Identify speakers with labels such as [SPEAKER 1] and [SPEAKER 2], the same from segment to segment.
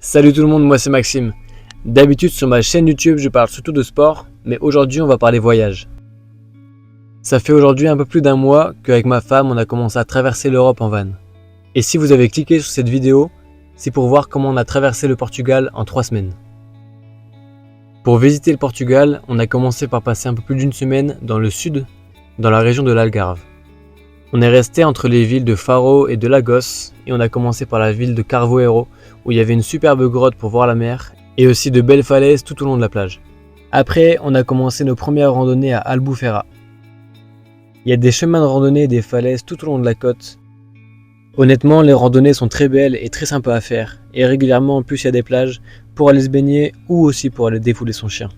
[SPEAKER 1] Salut tout le monde, moi c'est Maxime. D'habitude sur ma chaîne YouTube je parle surtout de sport, mais aujourd'hui on va parler voyage. Ça fait aujourd'hui un peu plus d'un mois qu'avec ma femme on a commencé à traverser l'Europe en van. Et si vous avez cliqué sur cette vidéo, c'est pour voir comment on a traversé le Portugal en 3 semaines. Pour visiter le Portugal, on a commencé par passer un peu plus d'une semaine dans le sud, dans la région de l'Algarve. On est resté entre les villes de Faro et de Lagos et on a commencé par la ville de Carvoeiro où il y avait une superbe grotte pour voir la mer et aussi de belles falaises tout au long de la plage. Après, on a commencé nos premières randonnées à Albufeira. Il y a des chemins de randonnée et des falaises tout au long de la côte. Honnêtement, les randonnées sont très belles et très sympas à faire et régulièrement en plus il y a des plages pour aller se baigner ou aussi pour aller défouler son chien.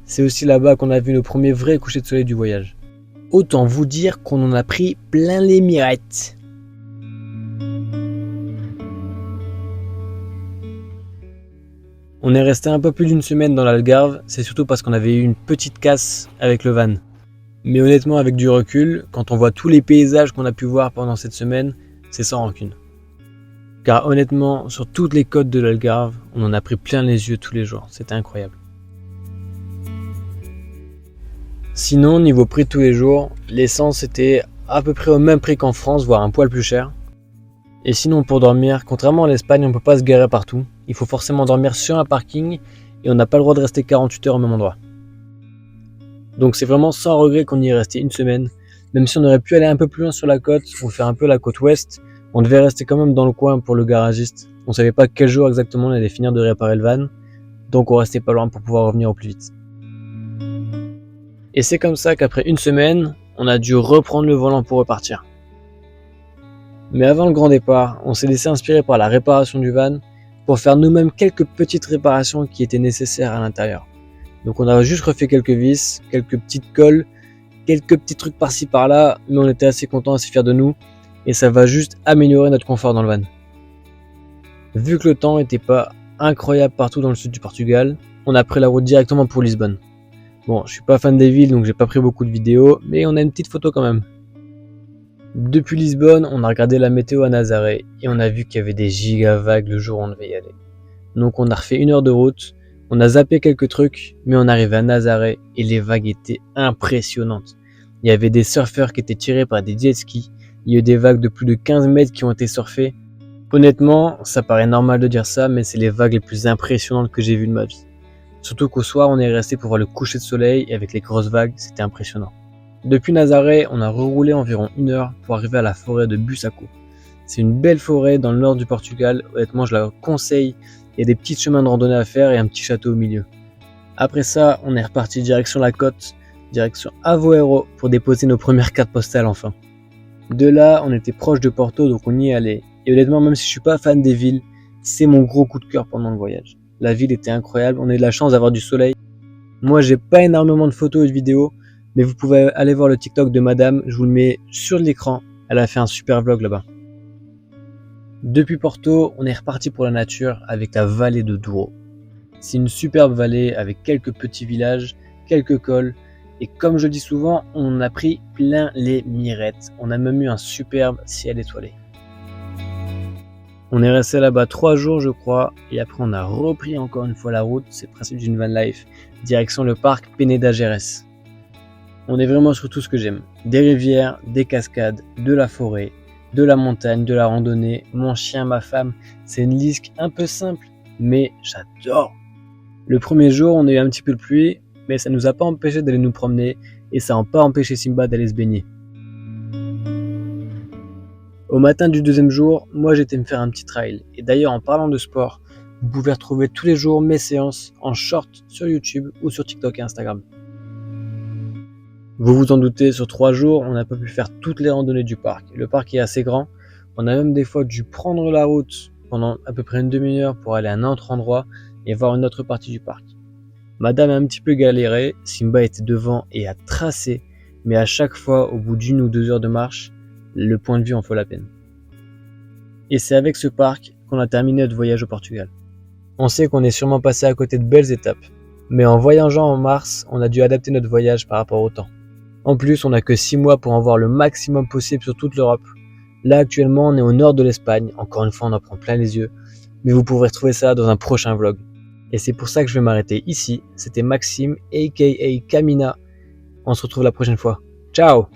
[SPEAKER 1] C'est aussi là-bas qu'on a vu nos premiers vrais couchers de soleil du voyage. Autant vous dire qu'on en a pris plein les mirettes. On est resté un peu plus d'une semaine dans l'Algarve, c'est surtout parce qu'on avait eu une petite casse avec le van. Mais honnêtement, avec du recul, quand on voit tous les paysages qu'on a pu voir pendant cette semaine, c'est sans rancune. Car honnêtement, sur toutes les côtes de l'Algarve, on en a pris plein les yeux tous les jours, c'était incroyable. Sinon, niveau prix de tous les jours, l'essence était à peu près au même prix qu'en France, voire un poil plus cher. Et sinon, pour dormir, contrairement à l'Espagne, on ne peut pas se garer partout. Il faut forcément dormir sur un parking et on n'a pas le droit de rester 48 heures au même endroit. Donc c'est vraiment sans regret qu'on y est resté une semaine. Même si on aurait pu aller un peu plus loin sur la côte ou faire un peu la côte ouest, on devait rester quand même dans le coin pour le garagiste. On savait pas quel jour exactement on allait finir de réparer le van, donc on restait pas loin pour pouvoir revenir au plus vite. Et c'est comme ça qu'après une semaine, on a dû reprendre le volant pour repartir. Mais avant le grand départ, on s'est laissé inspirer par la réparation du van pour faire nous-mêmes quelques petites réparations qui étaient nécessaires à l'intérieur. Donc on a juste refait quelques vis, quelques petites colles, quelques petits trucs par-ci par-là, mais on était assez contents, assez fiers de nous, et ça va juste améliorer notre confort dans le van. Vu que le temps n'était pas incroyable partout dans le sud du Portugal, on a pris la route directement pour Lisbonne. Bon, je suis pas fan des villes donc j'ai pas pris beaucoup de vidéos, mais on a une petite photo quand même. Depuis Lisbonne, on a regardé la météo à Nazaré et on a vu qu'il y avait des giga vagues le jour où on devait y aller. Donc on a refait 1 heure de route, on a zappé quelques trucs, mais on arrivait à Nazaré et les vagues étaient impressionnantes. Il y avait des surfeurs qui étaient tirés par des jet skis, il y a eu des vagues de plus de 15 mètres qui ont été surfées. Honnêtement, ça paraît normal de dire ça, mais c'est les vagues les plus impressionnantes que j'ai vues de ma vie. Surtout qu'au soir, on est resté pour voir le coucher de soleil et avec les grosses vagues, c'était impressionnant. Depuis Nazaré, on a reroulé environ 1 heure pour arriver à la forêt de Bussaco. C'est une belle forêt dans le nord du Portugal, honnêtement je la conseille, il y a des petits chemins de randonnée à faire et un petit château au milieu. Après ça, on est reparti direction la côte, direction Aveiro pour déposer nos premières cartes postales enfin. De là, on était proche de Porto donc on y est allé. Et honnêtement, même si je suis pas fan des villes, c'est mon gros coup de cœur pendant le voyage. La ville était incroyable, on a eu de la chance d'avoir du soleil. Moi j'ai pas énormément de photos et de vidéos, mais vous pouvez aller voir le TikTok de madame, je vous le mets sur l'écran, elle a fait un super vlog là-bas. Depuis Porto, on est reparti pour la nature avec la vallée de Douro. C'est une superbe vallée avec quelques petits villages, quelques cols, et comme je dis souvent, on a pris plein les mirettes. On a même eu un superbe ciel étoilé. On est resté là-bas 3 jours je crois, et après on a repris encore une fois la route, c'est le principe d'une van life, direction le parc Peneda Gerês. On est vraiment sur tout ce que j'aime, des rivières, des cascades, de la forêt, de la montagne, de la randonnée, mon chien, ma femme, c'est une liste un peu simple, mais j'adore. Le premier jour on a eu un petit peu de pluie, mais ça nous a pas empêché d'aller nous promener, et ça n'a pas empêché Simba d'aller se baigner. Au matin du deuxième jour, moi j'étais me faire un petit trail. Et d'ailleurs en parlant de sport, vous pouvez retrouver tous les jours mes séances en short sur YouTube ou sur TikTok et Instagram. Vous vous en doutez, sur 3 jours, on n'a pas pu faire toutes les randonnées du parc. Le parc est assez grand, on a même des fois dû prendre la route pendant à peu près une demi-heure pour aller à un autre endroit et voir une autre partie du parc. Madame a un petit peu galéré, Simba était devant et a tracé, mais à chaque fois, au bout d'1 ou 2 heures de marche, le point de vue en vaut la peine. Et c'est avec ce parc qu'on a terminé notre voyage au Portugal. On sait qu'on est sûrement passé à côté de belles étapes, mais en voyageant en mars, on a dû adapter notre voyage par rapport au temps. En plus, on n'a que 6 mois pour en voir le maximum possible sur toute l'Europe, Là actuellement on est au nord de l'Espagne, encore une fois on en prend plein les yeux, mais vous pourrez retrouver ça dans un prochain vlog. Et c'est pour ça que je vais m'arrêter ici. C'était Maxime aka Camina. On se retrouve la prochaine fois. Ciao!